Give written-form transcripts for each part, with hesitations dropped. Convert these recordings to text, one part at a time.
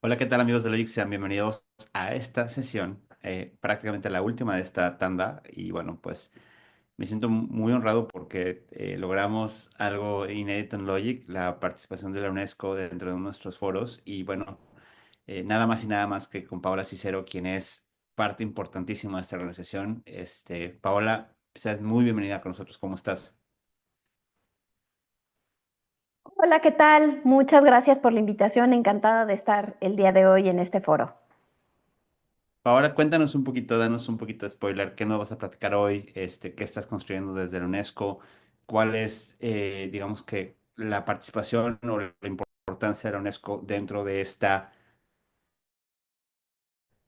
Hola, ¿qué tal amigos de Logic? Sean bienvenidos a esta sesión, prácticamente la última de esta tanda. Y bueno, pues me siento muy honrado porque logramos algo inédito en Logic, la participación de la UNESCO dentro de nuestros foros. Y bueno, nada más y nada más que con Paola Cicero, quien es parte importantísima de esta organización. Paola, seas muy bienvenida con nosotros. ¿Cómo estás? Hola, ¿qué tal? Muchas gracias por la invitación. Encantada de estar el día de hoy en este foro. Ahora cuéntanos un poquito, danos un poquito de spoiler, ¿qué nos vas a platicar hoy? ¿Qué estás construyendo desde la UNESCO? ¿Cuál es, digamos que, la participación o la importancia de la UNESCO dentro de esta,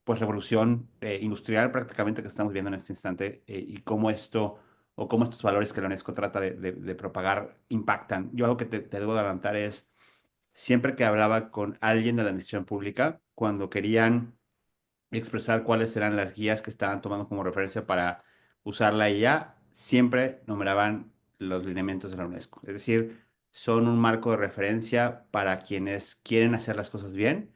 pues, revolución industrial prácticamente que estamos viendo en este instante y cómo esto o cómo estos valores que la UNESCO trata de propagar impactan? Yo algo que te debo de adelantar es, siempre que hablaba con alguien de la administración pública, cuando querían expresar cuáles eran las guías que estaban tomando como referencia para usar la IA, siempre nombraban los lineamientos de la UNESCO. Es decir, son un marco de referencia para quienes quieren hacer las cosas bien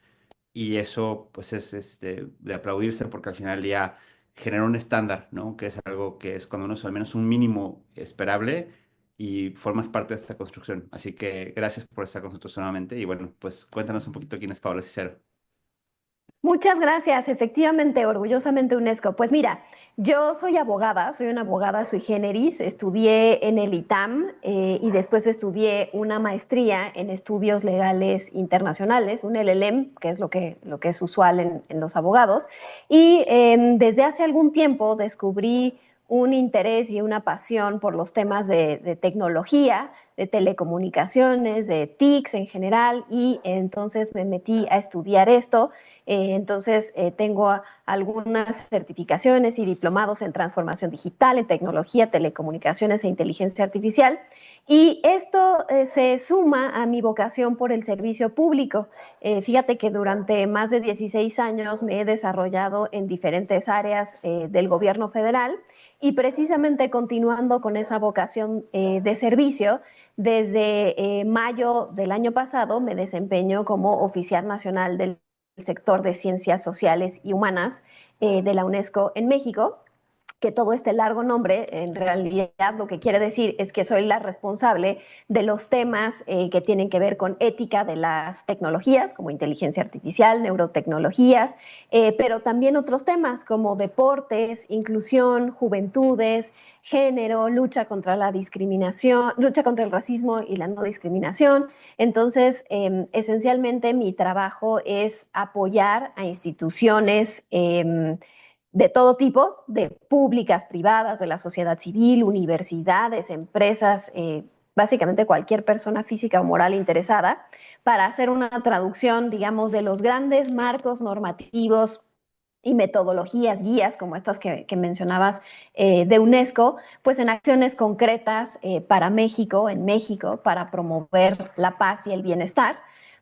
y eso pues es de aplaudirse porque al final del día genera un estándar, ¿no? Que es algo que es cuando uno es al menos un mínimo esperable y formas parte de esta construcción. Así que gracias por estar con nosotros nuevamente y bueno, pues cuéntanos un poquito quién es Pablo Cicero. Muchas gracias. Efectivamente, orgullosamente UNESCO. Pues mira, yo soy una abogada sui generis. Estudié en el ITAM y después estudié una maestría en estudios legales internacionales, un LLM, que es lo que es usual en los abogados. Y desde hace algún tiempo descubrí un interés y una pasión por los temas de tecnología, de telecomunicaciones, de TICs en general, y entonces me metí a estudiar esto. Tengo algunas certificaciones y diplomados en transformación digital, en tecnología, telecomunicaciones e inteligencia artificial. Y esto se suma a mi vocación por el servicio público. Fíjate que durante más de 16 años me he desarrollado en diferentes áreas del gobierno federal y precisamente continuando con esa vocación de servicio, desde mayo del año pasado me desempeño como oficial nacional del sector de ciencias sociales y humanas de la UNESCO en México, que todo este largo nombre en realidad lo que quiere decir es que soy la responsable de los temas que tienen que ver con ética de las tecnologías, como inteligencia artificial, neurotecnologías, pero también otros temas como deportes, inclusión, juventudes, género, lucha contra la discriminación, lucha contra el racismo y la no discriminación. Entonces, esencialmente mi trabajo es apoyar a instituciones de todo tipo, de públicas, privadas, de la sociedad civil, universidades, empresas, básicamente cualquier persona física o moral interesada, para hacer una traducción, digamos, de los grandes marcos normativos y metodologías, guías como estas que mencionabas de UNESCO, pues en acciones concretas para México, en México, para promover la paz y el bienestar.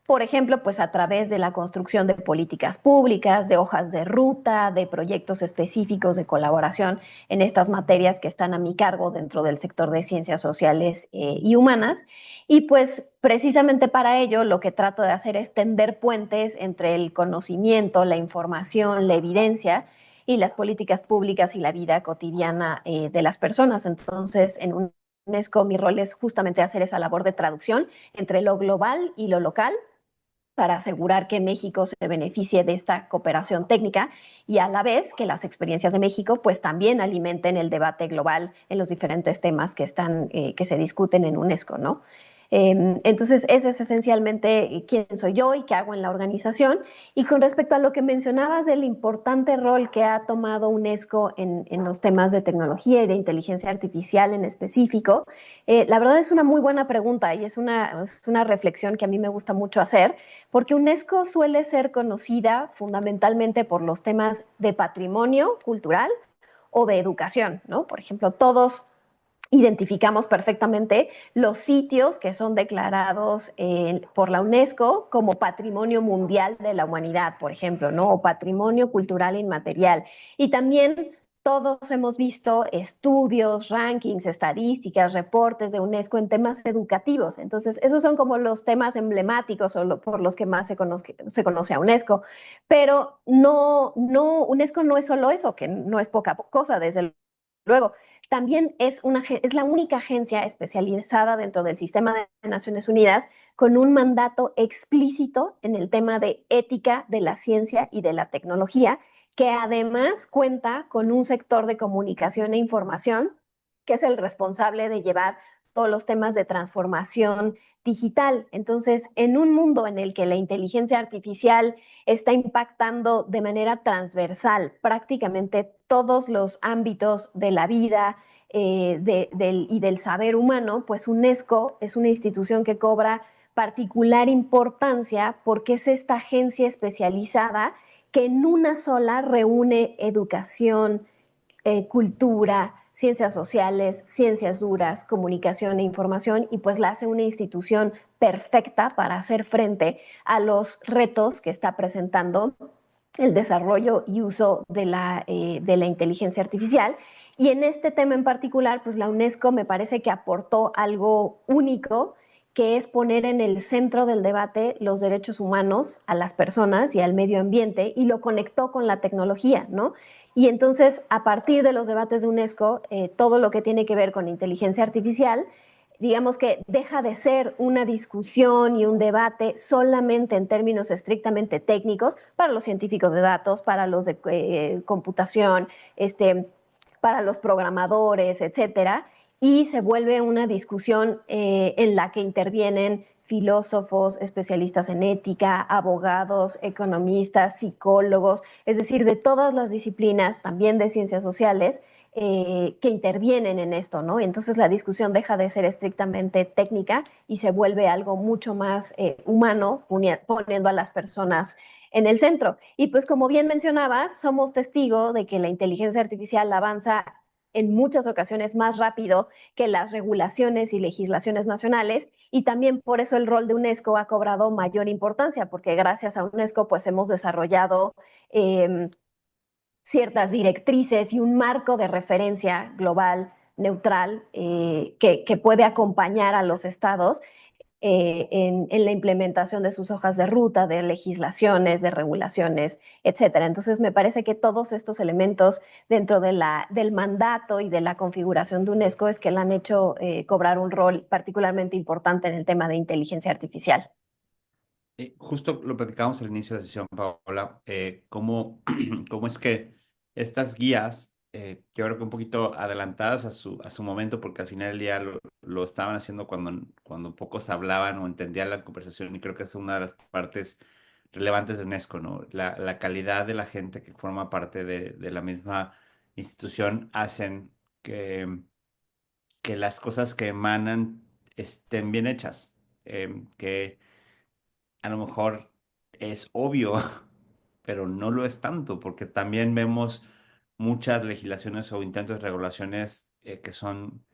Por ejemplo, pues a través de la construcción de políticas públicas, de hojas de ruta, de proyectos específicos de colaboración en estas materias que están a mi cargo dentro del sector de ciencias sociales y humanas. Y pues precisamente para ello lo que trato de hacer es tender puentes entre el conocimiento, la información, la evidencia y las políticas públicas y la vida cotidiana de las personas. Entonces, en UNESCO mi rol es justamente hacer esa labor de traducción entre lo global y lo local para asegurar que México se beneficie de esta cooperación técnica y a la vez que las experiencias de México pues también alimenten el debate global en los diferentes temas que se discuten en UNESCO, ¿no? Entonces, ese es esencialmente quién soy yo y qué hago en la organización. Y con respecto a lo que mencionabas del importante rol que ha tomado UNESCO en los temas de tecnología y de inteligencia artificial en específico, la verdad es una muy buena pregunta y es una reflexión que a mí me gusta mucho hacer, porque UNESCO suele ser conocida fundamentalmente por los temas de patrimonio cultural o de educación, ¿no? Por ejemplo, todos identificamos perfectamente los sitios que son declarados por la UNESCO como Patrimonio Mundial de la Humanidad, por ejemplo, ¿no? O Patrimonio Cultural Inmaterial. Y también todos hemos visto estudios, rankings, estadísticas, reportes de UNESCO en temas educativos. Entonces, esos son como los temas emblemáticos por los que más se conoce a UNESCO. Pero UNESCO no es solo eso, que no es poca cosa, desde luego. También es la única agencia especializada dentro del sistema de Naciones Unidas con un mandato explícito en el tema de ética de la ciencia y de la tecnología, que además cuenta con un sector de comunicación e información que es el responsable de llevar todos los temas de transformación digital. Entonces, en un mundo en el que la inteligencia artificial está impactando de manera transversal prácticamente todos los ámbitos de la vida y del saber humano, pues UNESCO es una institución que cobra particular importancia porque es esta agencia especializada que en una sola reúne educación, cultura, ciencias sociales, ciencias duras, comunicación e información, y pues la hace una institución perfecta para hacer frente a los retos que está presentando el desarrollo y uso de la inteligencia artificial. Y en este tema en particular, pues la UNESCO me parece que aportó algo único, que es poner en el centro del debate los derechos humanos a las personas y al medio ambiente, y lo conectó con la tecnología, ¿no? Y entonces, a partir de los debates de UNESCO, todo lo que tiene que ver con inteligencia artificial, digamos que deja de ser una discusión y un debate solamente en términos estrictamente técnicos para los científicos de datos, para los de computación, para los programadores, etcétera, y se vuelve una discusión en la que intervienen filósofos, especialistas en ética, abogados, economistas, psicólogos, es decir, de todas las disciplinas, también de ciencias sociales, que intervienen en esto, ¿no? Entonces la discusión deja de ser estrictamente técnica y se vuelve algo mucho más humano, poniendo a las personas en el centro. Y pues como bien mencionabas, somos testigos de que la inteligencia artificial avanza en muchas ocasiones más rápido que las regulaciones y legislaciones nacionales, y también por eso el rol de UNESCO ha cobrado mayor importancia, porque gracias a UNESCO pues hemos desarrollado ciertas directrices y un marco de referencia global neutral que puede acompañar a los estados la implementación de sus hojas de ruta, de legislaciones, de regulaciones, etcétera. Entonces, me parece que todos estos elementos dentro del mandato y de la configuración de UNESCO es que la han hecho cobrar un rol particularmente importante en el tema de inteligencia artificial. Justo lo platicábamos al inicio de la sesión, Paola, cómo es que estas guías, yo creo que un poquito adelantadas a su momento, porque al final del día lo estaban haciendo cuando pocos hablaban o entendían la conversación, y creo que es una de las partes relevantes de UNESCO, ¿no? La calidad de la gente que forma parte de la misma institución hacen que las cosas que emanan estén bien hechas, que a lo mejor es obvio, pero no lo es tanto, porque también vemos muchas legislaciones o intentos de regulaciones que son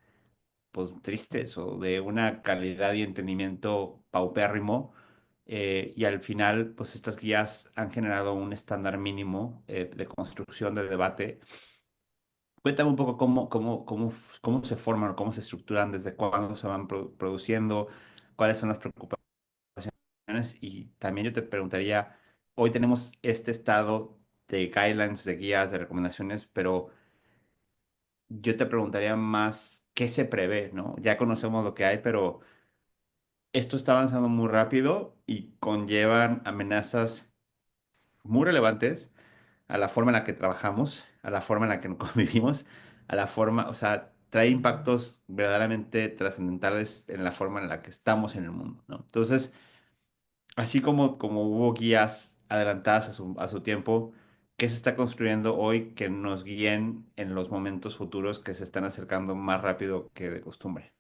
pues tristes o de una calidad y entendimiento paupérrimo. Y al final, pues estas guías han generado un estándar mínimo de construcción, de debate. Cuéntame un poco cómo se forman o cómo se estructuran, desde cuándo se van produciendo, cuáles son las preocupaciones. Y también yo te preguntaría, hoy tenemos este estado de guidelines, de guías, de recomendaciones, pero yo te preguntaría más qué se prevé, ¿no? Ya conocemos lo que hay, pero esto está avanzando muy rápido y conllevan amenazas muy relevantes a la forma en la que trabajamos, a la forma en la que convivimos, a la forma, o sea, trae impactos verdaderamente trascendentales en la forma en la que estamos en el mundo, ¿no? Entonces, así como hubo guías adelantadas a su tiempo, ¿qué se está construyendo hoy que nos guíen en los momentos futuros que se están acercando más rápido que de costumbre?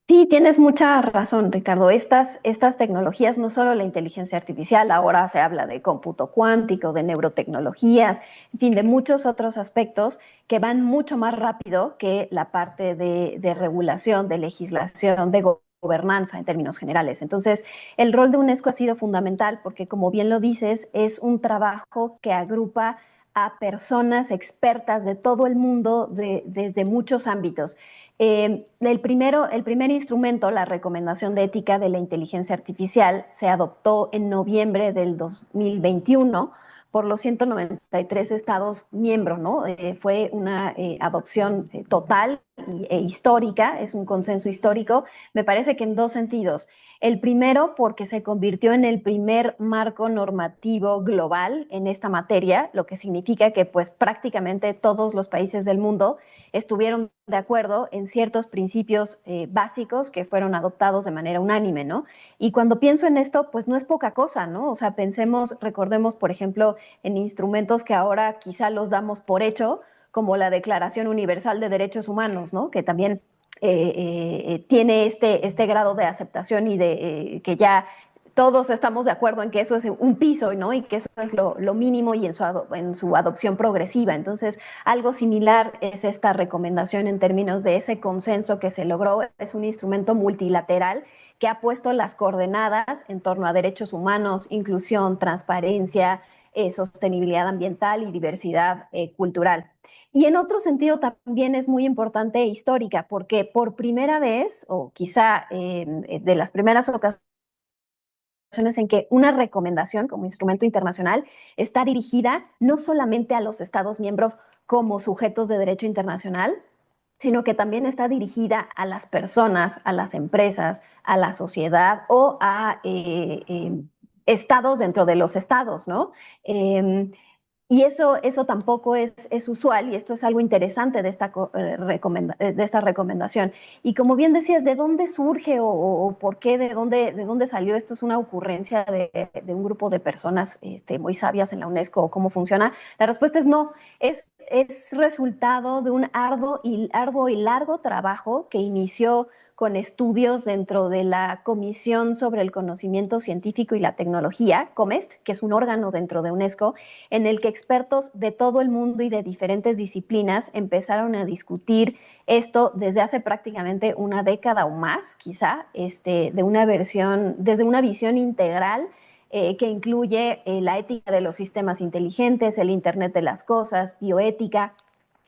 Sí, tienes mucha razón, Ricardo. Estas tecnologías, no solo la inteligencia artificial, ahora se habla de cómputo cuántico, de neurotecnologías, en fin, de muchos otros aspectos que van mucho más rápido que la parte de regulación, de legislación, de gobernanza en términos generales. Entonces, el rol de UNESCO ha sido fundamental porque, como bien lo dices, es un trabajo que agrupa a personas expertas de todo el mundo desde muchos ámbitos. El primer instrumento, la recomendación de ética de la inteligencia artificial, se adoptó en noviembre del 2021 por los 193 estados miembros, ¿no? Fue una adopción total e histórica, es un consenso histórico, me parece que en dos sentidos. El primero, porque se convirtió en el primer marco normativo global en esta materia, lo que significa que pues prácticamente todos los países del mundo estuvieron de acuerdo en ciertos principios básicos que fueron adoptados de manera unánime, ¿no? Y cuando pienso en esto, pues no es poca cosa, ¿no? O sea, pensemos, recordemos, por ejemplo, en instrumentos que ahora quizá los damos por hecho, como la Declaración Universal de Derechos Humanos, ¿no? Que también tiene este grado de aceptación y de que ya todos estamos de acuerdo en que eso es un piso, ¿no? Y que eso es lo mínimo y en su adopción progresiva. Entonces, algo similar es esta recomendación en términos de ese consenso que se logró. Es un instrumento multilateral que ha puesto las coordenadas en torno a derechos humanos, inclusión, transparencia, sostenibilidad ambiental y diversidad cultural. Y en otro sentido también es muy importante histórica, porque por primera vez, o quizá de las primeras ocasiones en que una recomendación como instrumento internacional está dirigida no solamente a los Estados miembros como sujetos de derecho internacional, sino que también está dirigida a las personas, a las empresas, a la sociedad o a estados dentro de los estados, ¿no? Y eso tampoco es usual y esto es algo interesante de esta recomendación. Y como bien decías, ¿de dónde surge o por qué, de dónde salió esto? ¿Es una ocurrencia de un grupo de personas muy sabias en la UNESCO o cómo funciona? La respuesta es no, es resultado de un arduo y largo trabajo que inició con estudios dentro de la Comisión sobre el Conocimiento Científico y la Tecnología, COMEST, que es un órgano dentro de UNESCO, en el que expertos de todo el mundo y de diferentes disciplinas empezaron a discutir esto desde hace prácticamente una década o más, quizá, desde una visión integral que incluye la ética de los sistemas inteligentes, el Internet de las cosas, bioética,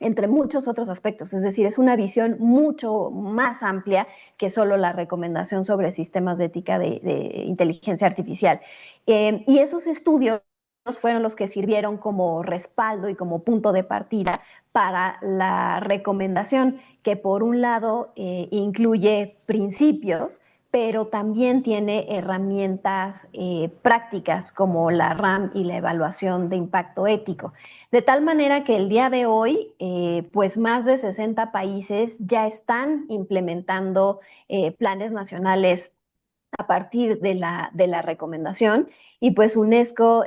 entre muchos otros aspectos. Es decir, es una visión mucho más amplia que solo la recomendación sobre sistemas de ética de inteligencia artificial. Y esos estudios fueron los que sirvieron como respaldo y como punto de partida para la recomendación, que por un lado incluye principios, pero también tiene herramientas prácticas como la RAM y la evaluación de impacto ético. De tal manera que el día de hoy, pues más de 60 países ya están implementando planes nacionales a partir de la recomendación y pues UNESCO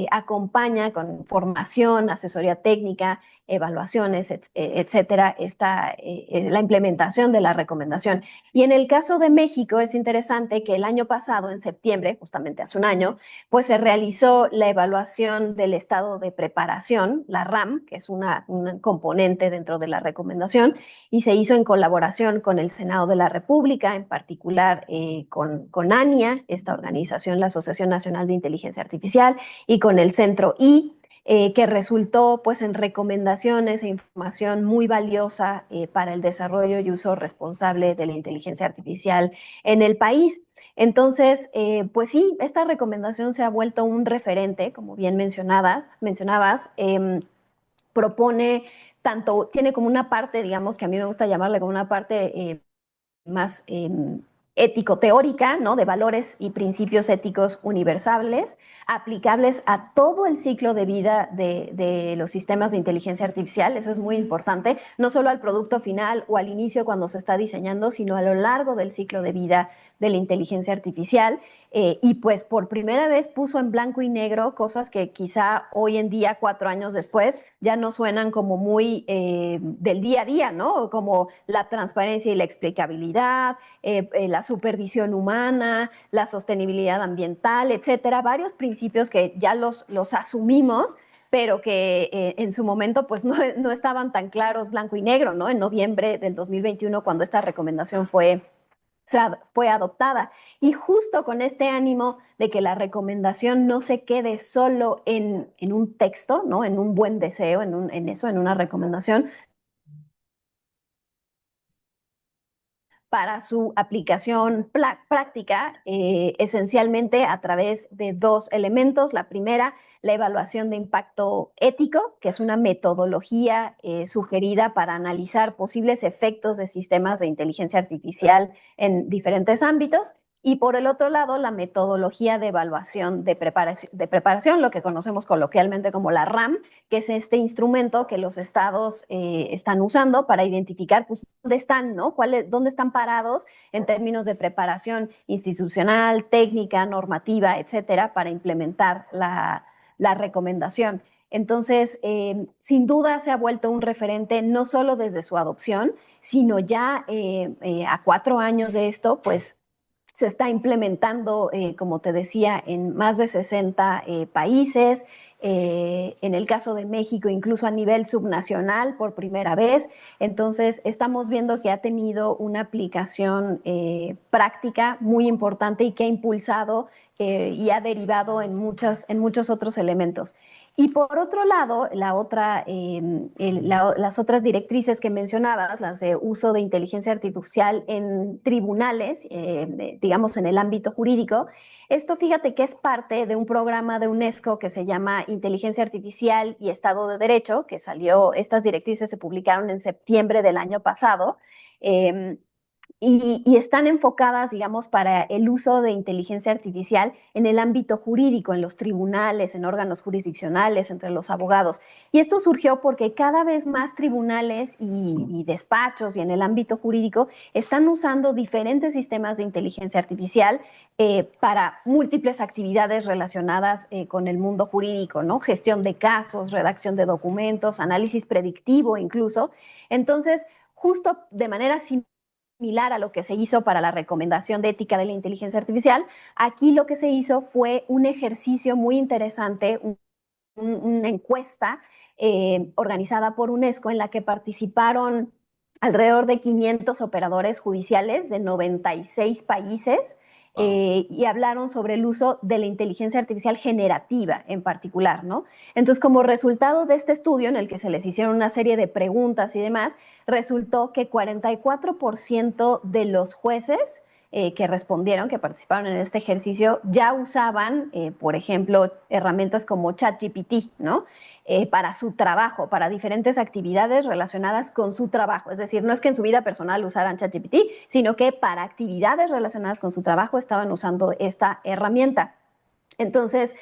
acompaña con formación, asesoría técnica, evaluaciones, etcétera, la implementación de la recomendación. Y en el caso de México es interesante que el año pasado, en septiembre, justamente hace un año, pues se realizó la evaluación del estado de preparación, la RAM, que es un componente dentro de la recomendación, y se hizo en colaboración con el Senado de la República, en particular con ANIA, esta organización, la Asociación Nacional de Inteligencia Artificial, y con el Centro I, que resultó pues en recomendaciones e información muy valiosa para el desarrollo y uso responsable de la inteligencia artificial en el país. Entonces, pues sí, esta recomendación se ha vuelto un referente, como bien mencionabas, propone tanto, tiene como una parte, digamos, que a mí me gusta llamarle como una parte más ético-teórica, ¿no? De valores y principios éticos universales, aplicables a todo el ciclo de vida de los sistemas de inteligencia artificial. Eso es muy importante, no solo al producto final o al inicio cuando se está diseñando, sino a lo largo del ciclo de vida de la inteligencia artificial. Y pues por primera vez puso en blanco y negro cosas que quizá hoy en día, 4 años después, ya no suenan como muy del día a día, ¿no? Como la transparencia y la explicabilidad, la supervisión humana, la sostenibilidad ambiental, etcétera. Varios principios que ya los asumimos, pero que en su momento pues no estaban tan claros blanco y negro, ¿no? En noviembre del 2021, cuando esta recomendación fue fue adoptada. Y justo con este ánimo de que la recomendación no se quede solo en un texto, ¿no? En un buen deseo, en eso, en una recomendación, para su aplicación práctica, esencialmente a través de dos elementos. La primera, la evaluación de impacto ético, que es una metodología sugerida para analizar posibles efectos de sistemas de inteligencia artificial en diferentes ámbitos. Y por el otro lado, la metodología de evaluación de preparación, lo que conocemos coloquialmente como la RAM, que es este instrumento que los estados están usando para identificar pues, dónde están, ¿no? Dónde están parados en términos de preparación institucional, técnica, normativa, etcétera, para implementar la recomendación. Entonces, sin duda se ha vuelto un referente no solo desde su adopción, sino ya a 4 años de esto, pues se está implementando, como te decía, en más de 60 países, en el caso de México, incluso a nivel subnacional por primera vez. Entonces, estamos viendo que ha tenido una aplicación práctica muy importante y que ha impulsado y ha derivado en muchos otros elementos. Y por otro lado, las otras directrices que mencionabas, las de uso de inteligencia artificial en tribunales, digamos en el ámbito jurídico, esto fíjate que es parte de un programa de UNESCO que se llama Inteligencia Artificial y Estado de Derecho, que salió, estas directrices se publicaron en septiembre del año pasado. Eh, y están enfocadas, digamos, para el uso de inteligencia artificial en el ámbito jurídico, en los tribunales, en órganos jurisdiccionales, entre los abogados. Y esto surgió porque cada vez más tribunales y despachos y en el ámbito jurídico están usando diferentes sistemas de inteligencia artificial para múltiples actividades relacionadas con el mundo jurídico, ¿no? Gestión de casos, redacción de documentos, análisis predictivo incluso. Entonces, justo de manera similar a lo que se hizo para la recomendación de ética de la inteligencia artificial, aquí lo que se hizo fue un ejercicio muy interesante, una encuesta organizada por UNESCO en la que participaron alrededor de 500 operadores judiciales de 96 países Wow. y hablaron sobre el uso de la inteligencia artificial generativa en particular, ¿no? Entonces, como resultado de este estudio en el que se les hicieron una serie de preguntas y demás, resultó que 44% de los jueces que respondieron, que participaron en este ejercicio, ya usaban, por ejemplo, herramientas como ChatGPT, ¿no? Para su trabajo, para diferentes actividades relacionadas con su trabajo. Es decir, no es que en su vida personal usaran ChatGPT, sino que para actividades relacionadas con su trabajo estaban usando esta herramienta. Entonces,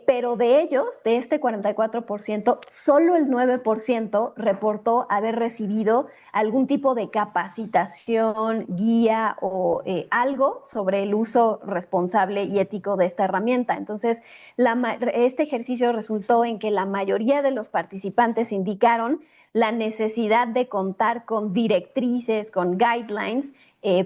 pero de ellos, de este 44%, solo el 9% reportó haber recibido algún tipo de capacitación, guía o algo sobre el uso responsable y ético de esta herramienta. Entonces, este ejercicio resultó en que la mayoría de los participantes indicaron la necesidad de contar con directrices, con guidelines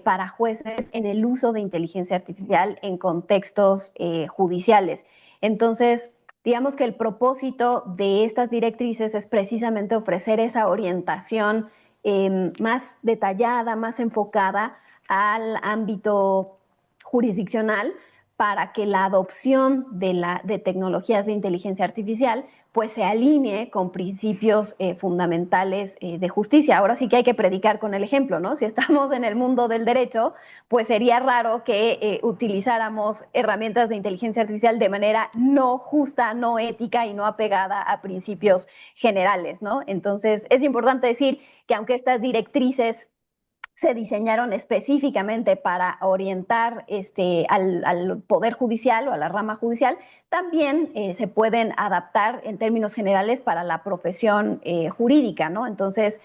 para jueces en el uso de inteligencia artificial en contextos judiciales. Entonces, digamos que el propósito de estas directrices es precisamente ofrecer esa orientación más detallada, más enfocada al ámbito jurisdiccional para que la adopción de tecnologías de inteligencia artificial pues se alinee con principios fundamentales de justicia. Ahora sí que hay que predicar con el ejemplo, ¿no? Si estamos en el mundo del derecho, pues sería raro que utilizáramos herramientas de inteligencia artificial de manera no justa, no ética y no apegada a principios generales, ¿no? Entonces, es importante decir que aunque estas directrices se diseñaron específicamente para orientar al Poder Judicial o a la rama judicial, también se pueden adaptar en términos generales para la profesión jurídica, ¿no? Entonces,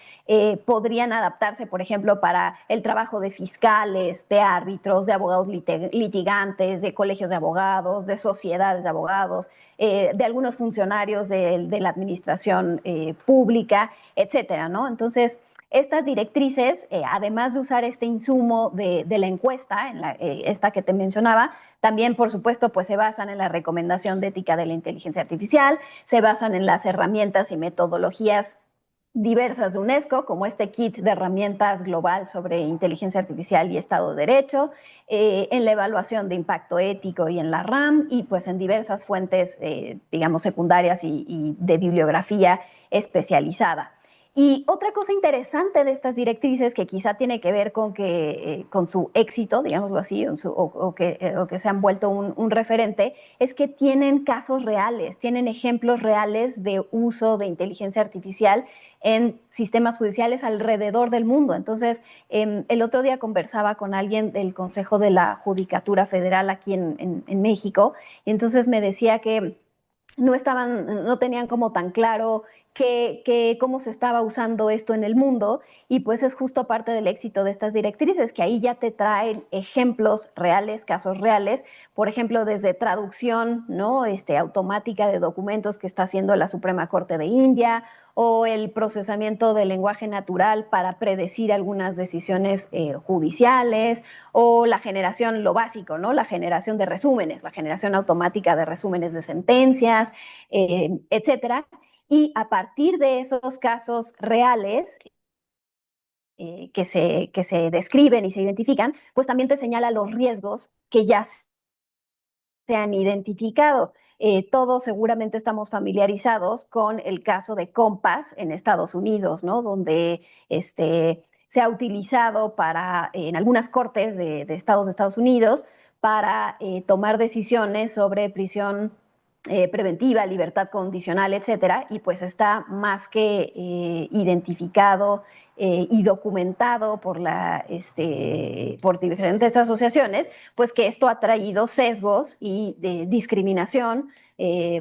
podrían adaptarse, por ejemplo, para el trabajo de fiscales, de árbitros, de abogados litigantes, de colegios de abogados, de sociedades de abogados, de algunos funcionarios de la administración pública, etcétera, ¿no? Entonces, estas directrices, además de usar este insumo de la encuesta, esta que te mencionaba, también, por supuesto, pues se basan en la recomendación de ética de la inteligencia artificial, se basan en las herramientas y metodologías diversas de UNESCO, como este kit de herramientas global sobre inteligencia artificial y Estado de Derecho, en la evaluación de impacto ético y en la RAM, y pues en diversas fuentes, digamos, secundarias y de bibliografía especializada. Y otra cosa interesante de estas directrices que quizá tiene que ver con su éxito, digámoslo así, o que se han vuelto un referente, es que tienen casos reales, tienen ejemplos reales de uso de inteligencia artificial en sistemas judiciales alrededor del mundo. Entonces, el otro día conversaba con alguien del Consejo de la Judicatura Federal aquí en México, y entonces me decía que no tenían como tan claro cómo se estaba usando esto en el mundo, y pues es justo parte del éxito de estas directrices, que ahí ya te traen ejemplos reales, casos reales, por ejemplo, desde traducción, ¿no? Automática de documentos que está haciendo la Suprema Corte de India, o el procesamiento del lenguaje natural para predecir algunas decisiones judiciales, o la generación, lo básico, ¿no? La generación de resúmenes, la generación automática de resúmenes de sentencias, etcétera. Y a partir de esos casos reales que se describen y se identifican, pues también te señala los riesgos que ya se han identificado. Todos seguramente estamos familiarizados con el caso de Compass en Estados Unidos, ¿no? Donde se ha utilizado en algunas cortes de Estados Unidos para tomar decisiones sobre prisión preventiva, libertad condicional, etcétera, y pues está más que identificado y documentado por diferentes asociaciones, pues que esto ha traído sesgos y de discriminación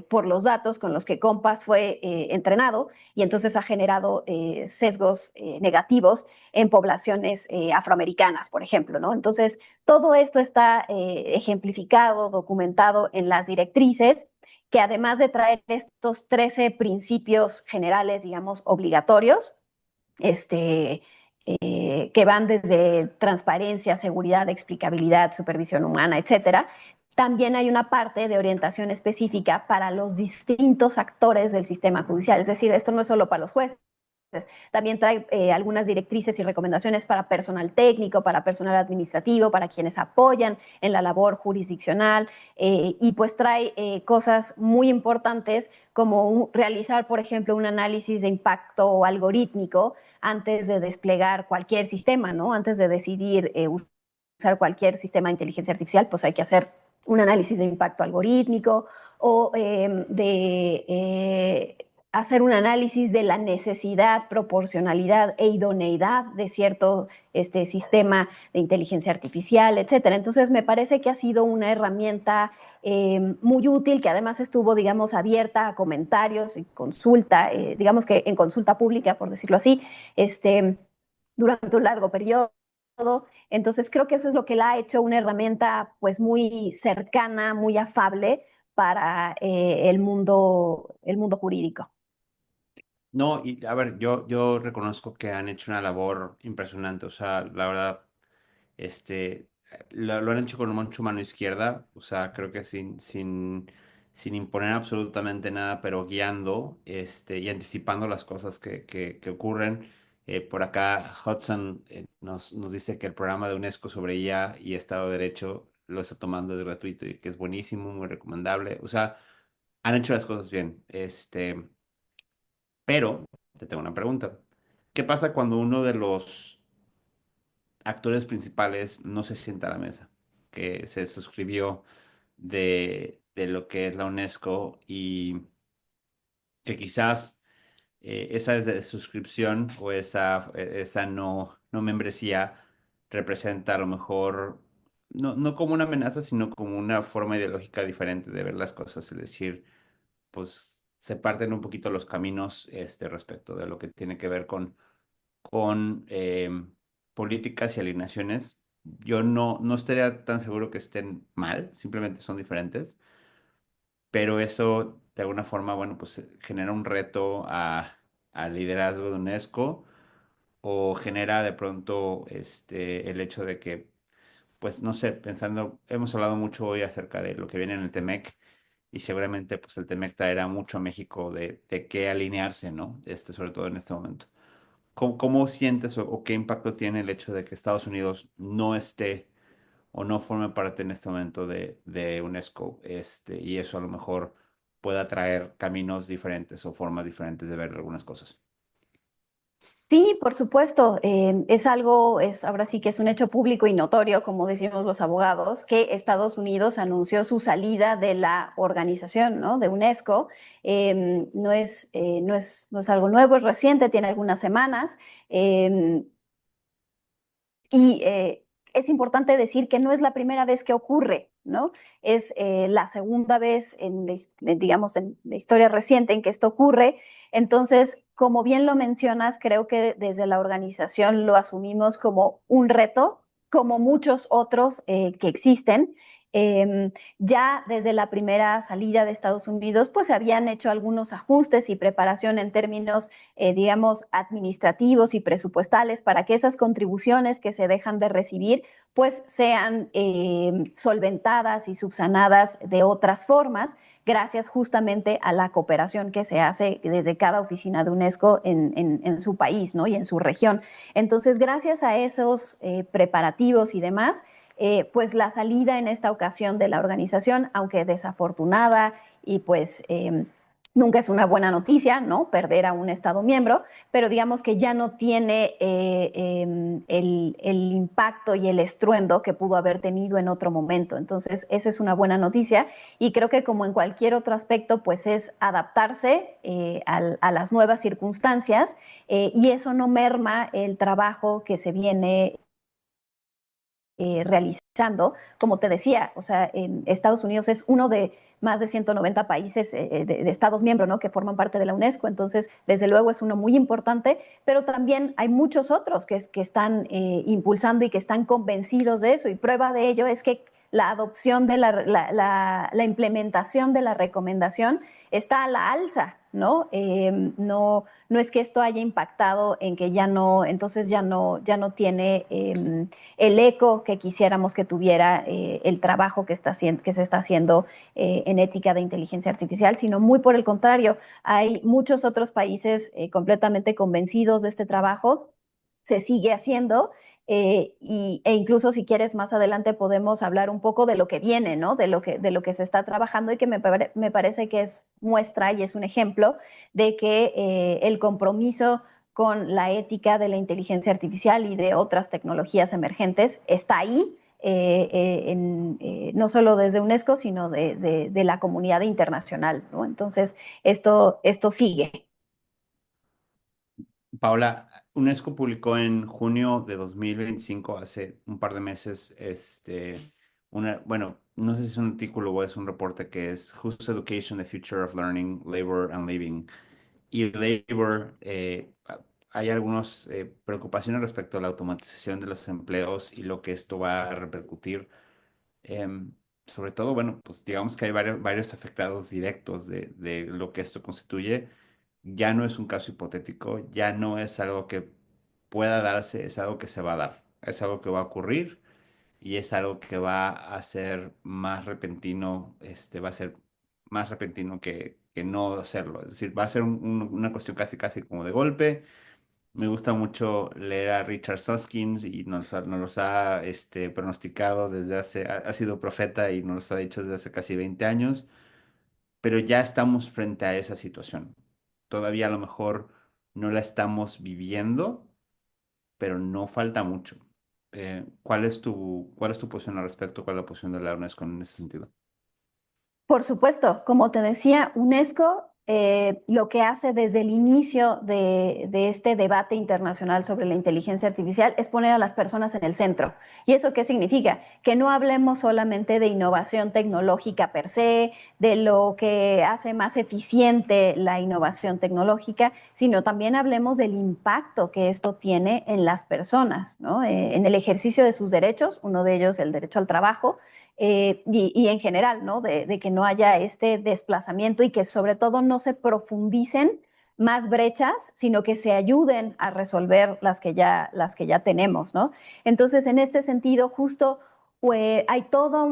por los datos con los que Compass fue entrenado, y entonces ha generado sesgos negativos en poblaciones afroamericanas, por ejemplo, ¿no? Entonces, todo esto está ejemplificado, documentado en las directrices, que además de traer estos 13 principios generales, digamos, obligatorios, que van desde transparencia, seguridad, explicabilidad, supervisión humana, etcétera, también hay una parte de orientación específica para los distintos actores del sistema judicial. Es decir, esto no es solo para los jueces, también trae algunas directrices y recomendaciones para personal técnico, para personal administrativo, para quienes apoyan en la labor jurisdiccional, y pues trae cosas muy importantes como realizar, por ejemplo, un análisis de impacto algorítmico antes de desplegar cualquier sistema, ¿no? Antes de decidir usar cualquier sistema de inteligencia artificial, pues hay que hacer un análisis de impacto algorítmico, o hacer un análisis de la necesidad, proporcionalidad e idoneidad de cierto sistema de inteligencia artificial, etcétera. Entonces, me parece que ha sido una herramienta muy útil, que además estuvo, digamos, abierta a comentarios y consulta, digamos que en consulta pública, por decirlo así, durante un largo periodo. Entonces, creo que eso es lo que la ha hecho una herramienta pues muy cercana, muy afable para el mundo jurídico. No, y a ver, yo reconozco que han hecho una labor impresionante, o sea, la verdad, lo han hecho con mucho mano izquierda, o sea, creo que sin imponer absolutamente nada, pero guiando, y anticipando las cosas que ocurren. Por acá, Hudson nos dice que el programa de UNESCO sobre IA y Estado de Derecho lo está tomando de gratuito y que es buenísimo, muy recomendable, o sea, han hecho las cosas bien, pero te tengo una pregunta. ¿Qué pasa cuando uno de los actores principales no se sienta a la mesa? Que se suscribió de lo que es la UNESCO y que quizás esa suscripción o esa no membresía representa a lo mejor, no como una amenaza, sino como una forma ideológica diferente de ver las cosas. Es decir, pues se parten un poquito los caminos respecto de lo que tiene que ver con políticas y alineaciones. Yo no estaría tan seguro que estén mal, simplemente son diferentes, pero eso de alguna forma, bueno, pues genera un reto al liderazgo de UNESCO o genera de pronto el hecho de que, pues no sé, pensando, hemos hablado mucho hoy acerca de lo que viene en el TEMEC y seguramente pues el TEMEC traerá mucho a México de qué alinearse, ¿no? Sobre todo en este momento. ¿Cómo sientes o qué impacto tiene el hecho de que Estados Unidos no esté o no forme parte en este momento de UNESCO, y eso a lo mejor pueda traer caminos diferentes o formas diferentes de ver algunas cosas? Sí, por supuesto, es algo, es ahora sí que es un hecho público y notorio, como decimos los abogados, que Estados Unidos anunció su salida de la organización, ¿no? De UNESCO. No es algo nuevo, es reciente, tiene algunas semanas. Eh, y es importante decir que no es la primera vez que ocurre, ¿no? Es la segunda vez digamos, en la historia reciente en que esto ocurre. Entonces, como bien lo mencionas, creo que desde la organización lo asumimos como un reto, como muchos otros que existen. Eh, ya desde la primera salida de Estados Unidos, pues se habían hecho algunos ajustes y preparación en términos digamos, administrativos y presupuestales para que esas contribuciones que se dejan de recibir pues sean solventadas y subsanadas de otras formas, gracias justamente a la cooperación que se hace desde cada oficina de UNESCO en su país, ¿no? Y en su región. Entonces, gracias a esos preparativos y demás, pues la salida en esta ocasión de la organización, aunque desafortunada y pues nunca es una buena noticia, ¿no? Perder a un Estado miembro, pero digamos que ya no tiene el impacto y el estruendo que pudo haber tenido en otro momento. Entonces, esa es una buena noticia y creo que como en cualquier otro aspecto, pues es adaptarse a las nuevas circunstancias y eso no merma el trabajo que se viene realizando. Como te decía, o sea, en Estados Unidos es uno de más de 190 países de Estados miembros, ¿no? Que forman parte de la UNESCO. Entonces, desde luego es uno muy importante, pero también hay muchos otros que están impulsando y que están convencidos de eso. Y prueba de ello es que la adopción de la implementación de la recomendación está a la alza, ¿no? No es que esto haya impactado en que ya no, entonces ya no tiene el eco que quisiéramos que tuviera el trabajo que se está haciendo en ética de inteligencia artificial, sino muy por el contrario, hay muchos otros países completamente convencidos de este trabajo, se sigue haciendo e incluso si quieres más adelante podemos hablar un poco de lo que viene, ¿no? De lo que se está trabajando y que me parece que es muestra y es un ejemplo de que el compromiso con la ética de la inteligencia artificial y de otras tecnologías emergentes está ahí, no solo desde UNESCO, sino de la comunidad internacional, ¿no? Entonces, esto sigue. Paola, UNESCO publicó en junio de 2025, hace un par de meses, bueno, no sé si es un artículo o es un reporte que es Whose Education, the Future of Learning, Labor and Living. Y labor, hay algunas preocupaciones respecto a la automatización de los empleos y lo que esto va a repercutir. Em, Sobre todo, bueno, pues digamos que hay varios afectados directos de lo que esto constituye. Ya no es un caso hipotético, ya no es algo que pueda darse, es algo que se va a dar, es algo que va a ocurrir y es algo que va a ser más repentino, va a ser más repentino que no hacerlo. Es decir, va a ser una cuestión casi como de golpe. Me gusta mucho leer a Richard Susskind y nos los ha pronosticado desde ha sido profeta y nos los ha dicho desde hace casi 20 años, pero ya estamos frente a esa situación. Todavía a lo mejor no la estamos viviendo, pero no falta mucho. ¿Cuál es tu posición al respecto? ¿Cuál es la posición de la UNESCO en ese sentido? Por supuesto, como te decía, UNESCO lo que hace desde el inicio de este debate internacional sobre la inteligencia artificial es poner a las personas en el centro. ¿Y eso qué significa? Que no hablemos solamente de innovación tecnológica per se, de lo que hace más eficiente la innovación tecnológica, sino también hablemos del impacto que esto tiene en las personas, ¿no? En el ejercicio de sus derechos, uno de ellos el derecho al trabajo, y en general, ¿no? De que no haya este desplazamiento y que sobre todo no se profundicen más brechas, sino que se ayuden a resolver las que ya tenemos, ¿no? Entonces, en este sentido, justo Pues hay todo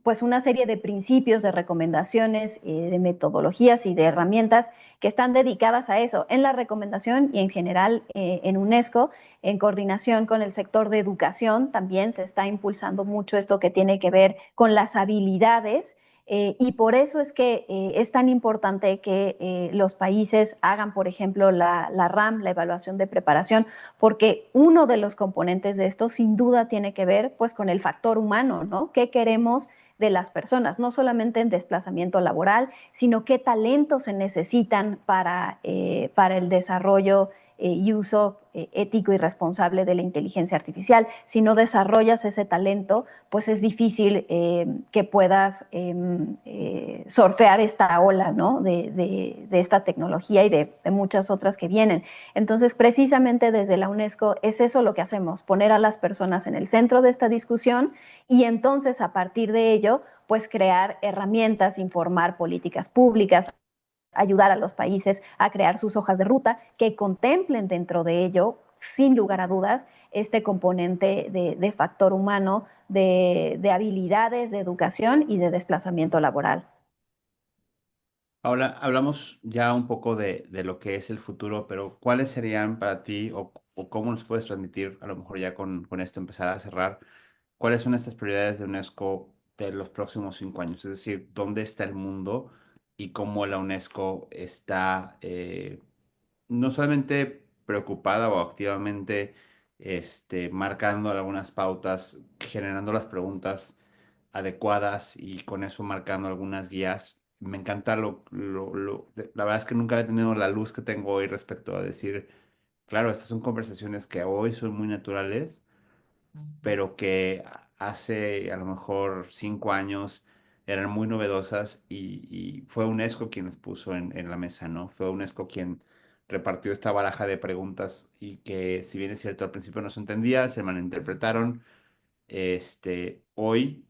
pues una serie de principios, de recomendaciones, de metodologías y de herramientas que están dedicadas a eso en la recomendación y en general en UNESCO, en coordinación con el sector de educación. También se está impulsando mucho esto que tiene que ver con las habilidades. Y por eso es que es tan importante que los países hagan, por ejemplo, la RAM, la evaluación de preparación, porque uno de los componentes de esto sin duda tiene que ver pues con el factor humano, ¿no? ¿Qué queremos de las personas? No solamente en desplazamiento laboral, sino qué talentos se necesitan para el desarrollo y uso ético y responsable de la inteligencia artificial. Si no desarrollas ese talento, pues es difícil que puedas surfear esta ola, ¿no? de esta tecnología y de muchas otras que vienen. Entonces, precisamente desde la UNESCO es eso lo que hacemos, poner a las personas en el centro de esta discusión y entonces a partir de ello, pues crear herramientas, informar políticas públicas, ayudar a los países a crear sus hojas de ruta que contemplen dentro de ello, sin lugar a dudas, este componente de factor humano, de habilidades, de educación y de desplazamiento laboral. Ahora hablamos ya un poco de lo que es el futuro, pero ¿cuáles serían para ti o cómo nos puedes transmitir, a lo mejor ya con esto empezar a cerrar, cuáles son estas prioridades de UNESCO de los próximos 5 años? Es decir, ¿dónde está el mundo y cómo la UNESCO está no solamente preocupada o activamente marcando algunas pautas, generando las preguntas adecuadas y con eso marcando algunas guías? Me encanta la verdad es que nunca he tenido la luz que tengo hoy respecto a decir, claro, estas son conversaciones que hoy son muy naturales, pero que hace a lo mejor 5 años eran muy novedosas y fue UNESCO quien las puso en la mesa, ¿no? Fue UNESCO quien repartió esta baraja de preguntas y que, si bien es cierto, al principio no se entendía, se malinterpretaron. Hoy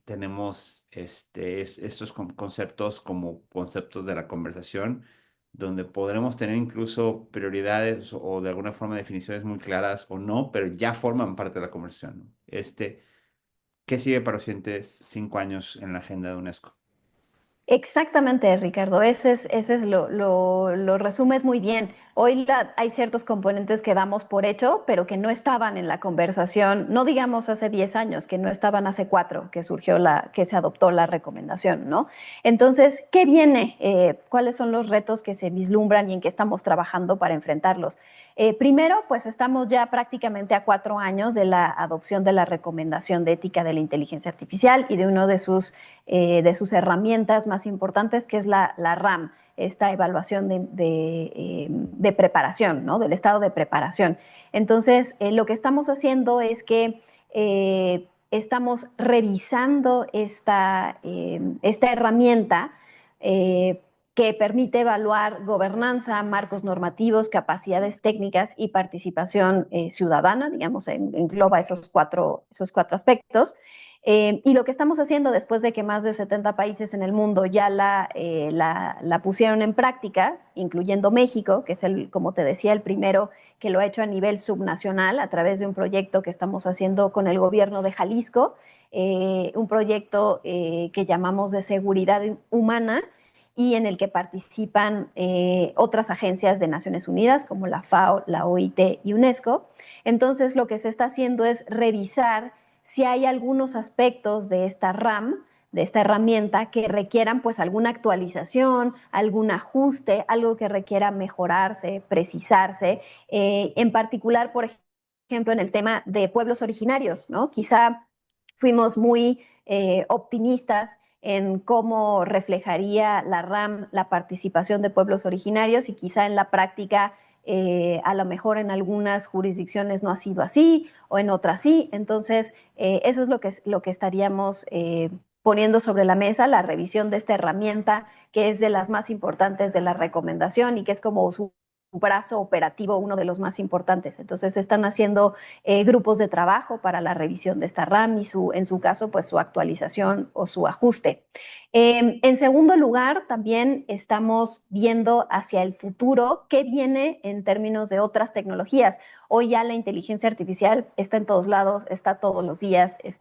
tenemos estos conceptos como conceptos de la conversación, donde podremos tener incluso prioridades o de alguna forma definiciones muy claras o no, pero ya forman parte de la conversación, ¿no? ¿Qué sigue para los siguientes 5 años en la agenda de UNESCO? Exactamente, Ricardo, ese es lo resumes muy bien. Hoy hay ciertos componentes que damos por hecho, pero que no estaban en la conversación, no digamos hace 10 años, que no estaban hace 4, que surgió que se adoptó la recomendación, ¿no? Entonces, ¿qué viene? ¿Cuáles son los retos que se vislumbran y en qué estamos trabajando para enfrentarlos? Primero, pues estamos ya prácticamente a 4 años de la adopción de la recomendación de ética de la inteligencia artificial y de uno de sus herramientas más importantes, que es la RAM, esta evaluación de preparación, ¿no? Del estado de preparación. Entonces, lo que estamos haciendo es que estamos revisando esta herramienta que permite evaluar gobernanza, marcos normativos, capacidades técnicas y participación ciudadana, digamos, engloba esos cuatro aspectos. Y lo que estamos haciendo después de que más de 70 países en el mundo ya la pusieron en práctica, incluyendo México, que es, como te decía, el primero que lo ha hecho a nivel subnacional a través de un proyecto que estamos haciendo con el gobierno de Jalisco, un proyecto que llamamos de seguridad humana y en el que participan otras agencias de Naciones Unidas como la FAO, la OIT y UNESCO. Entonces, lo que se está haciendo es revisar si hay algunos aspectos de esta RAM, de esta herramienta, que requieran pues alguna actualización, algún ajuste, algo que requiera mejorarse, precisarse, en particular, por ejemplo, en el tema de pueblos originarios, ¿no? Quizá fuimos muy optimistas en cómo reflejaría la RAM la participación de pueblos originarios y quizá en la práctica a lo mejor en algunas jurisdicciones no ha sido así o en otras sí. Entonces, eso es lo que estaríamos poniendo sobre la mesa, la revisión de esta herramienta que es de las más importantes de la recomendación y que es como su brazo operativo, uno de los más importantes. Entonces, están haciendo grupos de trabajo para la revisión de esta RAM y en su caso, pues su actualización o su ajuste. En segundo lugar, también estamos viendo hacia el futuro qué viene en términos de otras tecnologías. Hoy ya la inteligencia artificial está en todos lados, está todos los días, es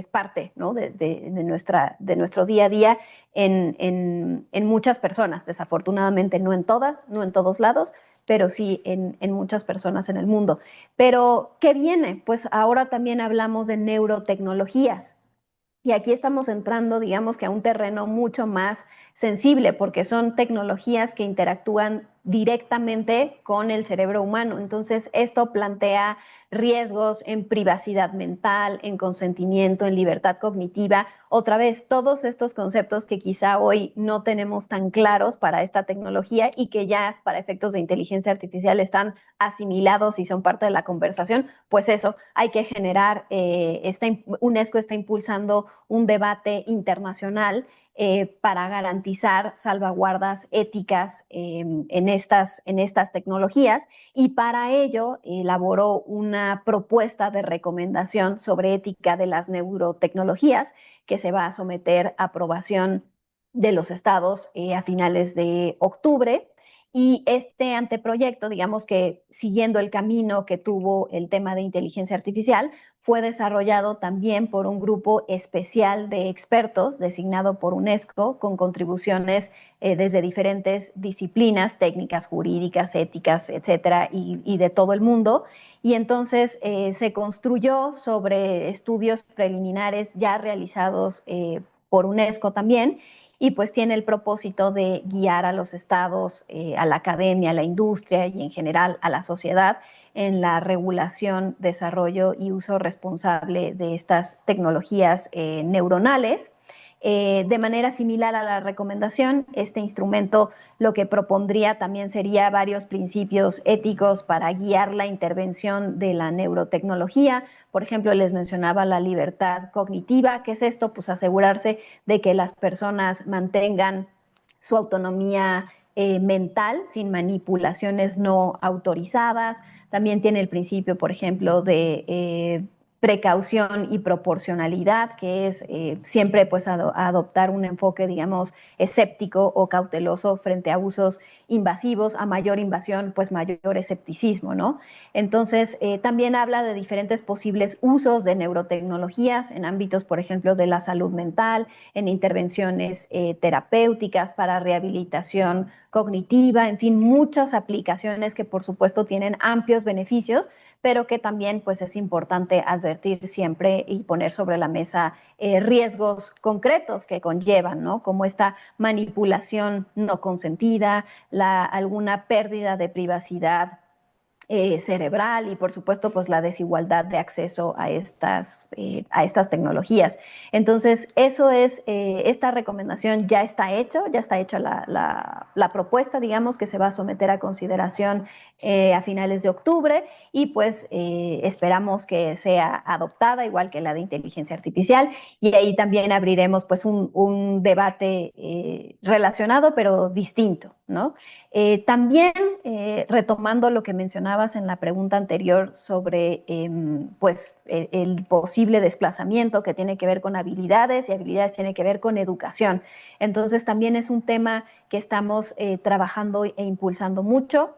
parte, ¿no? de nuestro día a día en muchas personas. Desafortunadamente no en todas, no en todos lados, pero sí en muchas personas en el mundo. Pero, ¿qué viene? Pues ahora también hablamos de neurotecnologías. Y aquí estamos entrando, digamos que a un terreno mucho más sensible, porque son tecnologías que interactúan directamente con el cerebro humano. Entonces, esto plantea riesgos en privacidad mental, en consentimiento, en libertad cognitiva. Otra vez, todos estos conceptos que quizá hoy no tenemos tan claros para esta tecnología y que ya para efectos de inteligencia artificial están asimilados y son parte de la conversación, pues eso, hay que generar, UNESCO está impulsando un debate internacional para garantizar salvaguardas éticas en estas tecnologías y para ello elaboró una propuesta de recomendación sobre ética de las neurotecnologías que se va a someter a aprobación de los estados a finales de octubre. Y este anteproyecto, digamos que siguiendo el camino que tuvo el tema de inteligencia artificial, fue desarrollado también por un grupo especial de expertos designado por UNESCO con contribuciones desde diferentes disciplinas, técnicas, jurídicas, éticas, etcétera, y de todo el mundo. Y entonces se construyó sobre estudios preliminares ya realizados por UNESCO también y pues tiene el propósito de guiar a los estados, a la academia, a la industria y en general a la sociedad en la regulación, desarrollo y uso responsable de estas tecnologías neuronales. De manera similar a la recomendación, este instrumento lo que propondría también sería varios principios éticos para guiar la intervención de la neurotecnología. Por ejemplo, les mencionaba la libertad cognitiva. ¿Qué es esto? Pues asegurarse de que las personas mantengan su autonomía mental sin manipulaciones no autorizadas. También tiene el principio, por ejemplo, de precaución y proporcionalidad, que es siempre pues adoptar un enfoque, digamos, escéptico o cauteloso frente a usos invasivos. A mayor invasión, pues mayor escepticismo, ¿no? Entonces, también habla de diferentes posibles usos de neurotecnologías en ámbitos, por ejemplo, de la salud mental, en intervenciones terapéuticas para rehabilitación cognitiva, en fin, muchas aplicaciones que por supuesto tienen amplios beneficios, pero que también pues es importante advertir siempre y poner sobre la mesa riesgos concretos que conllevan, ¿no? Como esta manipulación no consentida, alguna pérdida de privacidad cerebral y por supuesto pues la desigualdad de acceso a estas tecnologías. Entonces eso es, esta recomendación ya está hecha la propuesta, digamos, que se va a someter a consideración a finales de octubre y pues esperamos que sea adoptada igual que la de inteligencia artificial y ahí también abriremos pues un debate relacionado pero distinto, ¿no? También retomando lo que mencionabas en la pregunta anterior sobre pues, el posible desplazamiento que tiene que ver con habilidades y habilidades tiene que ver con educación. Entonces también es un tema que estamos trabajando e impulsando mucho.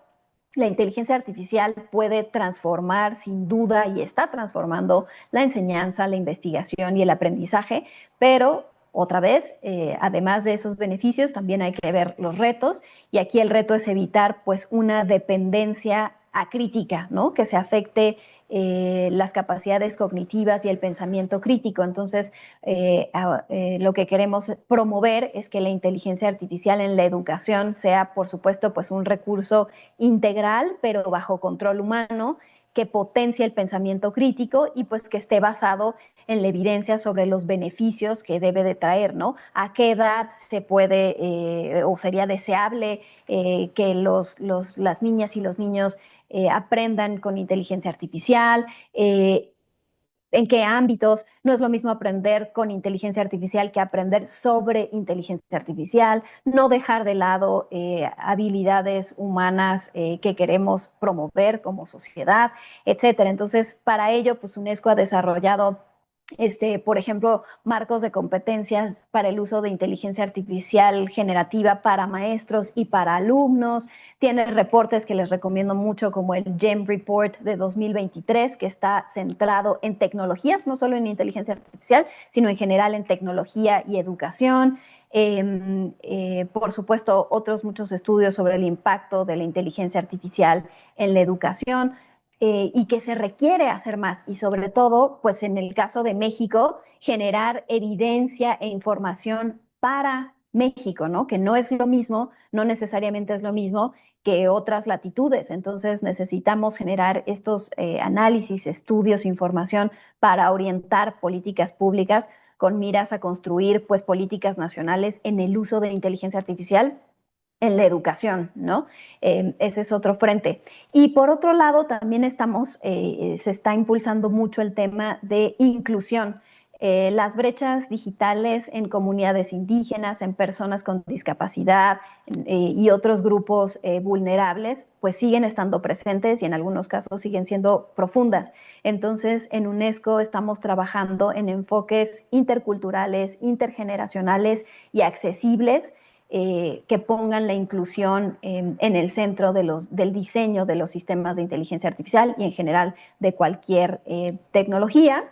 La inteligencia artificial puede transformar sin duda y está transformando la enseñanza, la investigación y el aprendizaje, pero otra vez, además de esos beneficios, también hay que ver los retos y aquí el reto es evitar pues una dependencia acrítica, ¿no? Que se afecte las capacidades cognitivas y el pensamiento crítico. Entonces, lo que queremos promover es que la inteligencia artificial en la educación sea, por supuesto, pues un recurso integral, pero bajo control humano, que potencie el pensamiento crítico y pues que esté basado en la evidencia sobre los beneficios que debe de traer, ¿no? A qué edad se puede o sería deseable que las niñas y los niños aprendan con inteligencia artificial, en qué ámbitos. No es lo mismo aprender con inteligencia artificial que aprender sobre inteligencia artificial, no dejar de lado habilidades humanas que queremos promover como sociedad, etcétera. Entonces, para ello, pues UNESCO ha desarrollado por ejemplo, marcos de competencias para el uso de inteligencia artificial generativa para maestros y para alumnos. Tiene reportes que les recomiendo mucho, como el GEM Report de 2023, que está centrado en tecnologías, no solo en inteligencia artificial, sino en general en tecnología y educación. Por supuesto, otros muchos estudios sobre el impacto de la inteligencia artificial en la educación. Y que se requiere hacer más y sobre todo, pues en el caso de México, generar evidencia e información para México, ¿no? Que no es lo mismo, no necesariamente es lo mismo que otras latitudes. Entonces necesitamos generar estos análisis, estudios, información para orientar políticas públicas con miras a construir pues políticas nacionales en el uso de inteligencia artificial en la educación, ¿no? Ese es otro frente. Y por otro lado, también se está impulsando mucho el tema de inclusión. Las brechas digitales en comunidades indígenas, en personas con discapacidad y otros grupos vulnerables, pues siguen estando presentes y en algunos casos siguen siendo profundas. Entonces, en UNESCO estamos trabajando en enfoques interculturales, intergeneracionales y accesibles que pongan la inclusión en el centro del diseño de los sistemas de inteligencia artificial y en general de cualquier tecnología.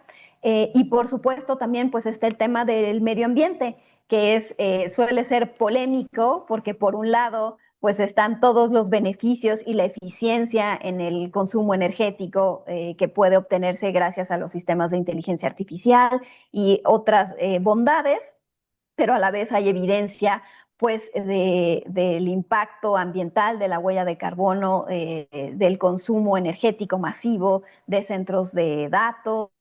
Y por supuesto también pues está el tema del medio ambiente, que suele ser polémico porque por un lado pues están todos los beneficios y la eficiencia en el consumo energético que puede obtenerse gracias a los sistemas de inteligencia artificial y otras bondades, pero a la vez hay evidencia pues del impacto ambiental, de la huella de carbono, del consumo energético masivo de centros de datos,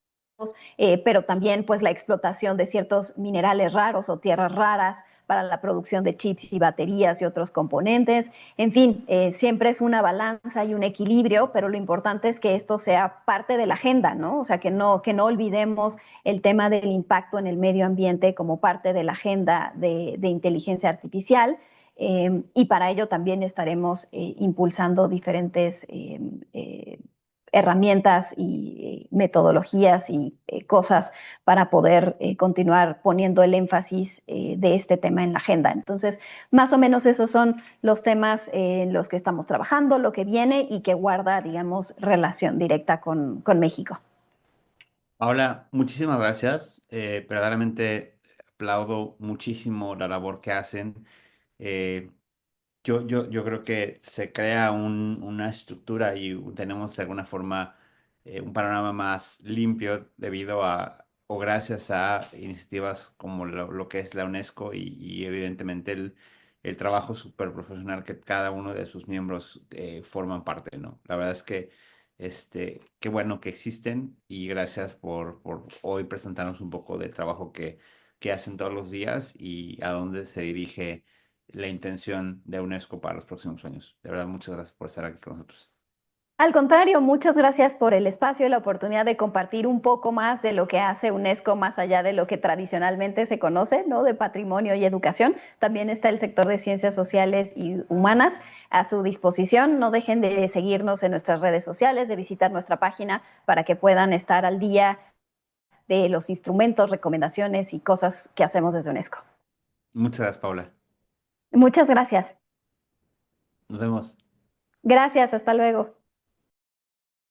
pero también pues la explotación de ciertos minerales raros o tierras raras para la producción de chips y baterías y otros componentes. En fin, siempre es una balanza y un equilibrio, pero lo importante es que esto sea parte de la agenda, ¿no? O sea, que no olvidemos el tema del impacto en el medio ambiente como parte de la agenda de inteligencia artificial. Y para ello también estaremos impulsando diferentes herramientas y metodologías y cosas para poder continuar poniendo el énfasis de este tema en la agenda. Entonces, más o menos esos son los temas en los que estamos trabajando, lo que viene y que guarda, digamos, relación directa con México. Paola, muchísimas gracias. Verdaderamente aplaudo muchísimo la labor que hacen. Eh, yo creo que se crea una estructura y tenemos de alguna forma un panorama más limpio debido a o gracias a iniciativas como lo que es la UNESCO y evidentemente el trabajo súper profesional que cada uno de sus miembros forman parte, ¿no? La verdad es que qué bueno que existen y gracias por hoy presentarnos un poco del trabajo que hacen todos los días y a dónde se dirige la intención de UNESCO para los próximos años. De verdad, muchas gracias por estar aquí con nosotros. Al contrario, muchas gracias por el espacio y la oportunidad de compartir un poco más de lo que hace UNESCO más allá de lo que tradicionalmente se conoce, ¿no? De patrimonio y educación. También está el sector de ciencias sociales y humanas a su disposición. No dejen de seguirnos en nuestras redes sociales, de visitar nuestra página para que puedan estar al día de los instrumentos, recomendaciones y cosas que hacemos desde UNESCO. Muchas gracias, Paula. Muchas gracias. Nos vemos. Gracias, hasta luego.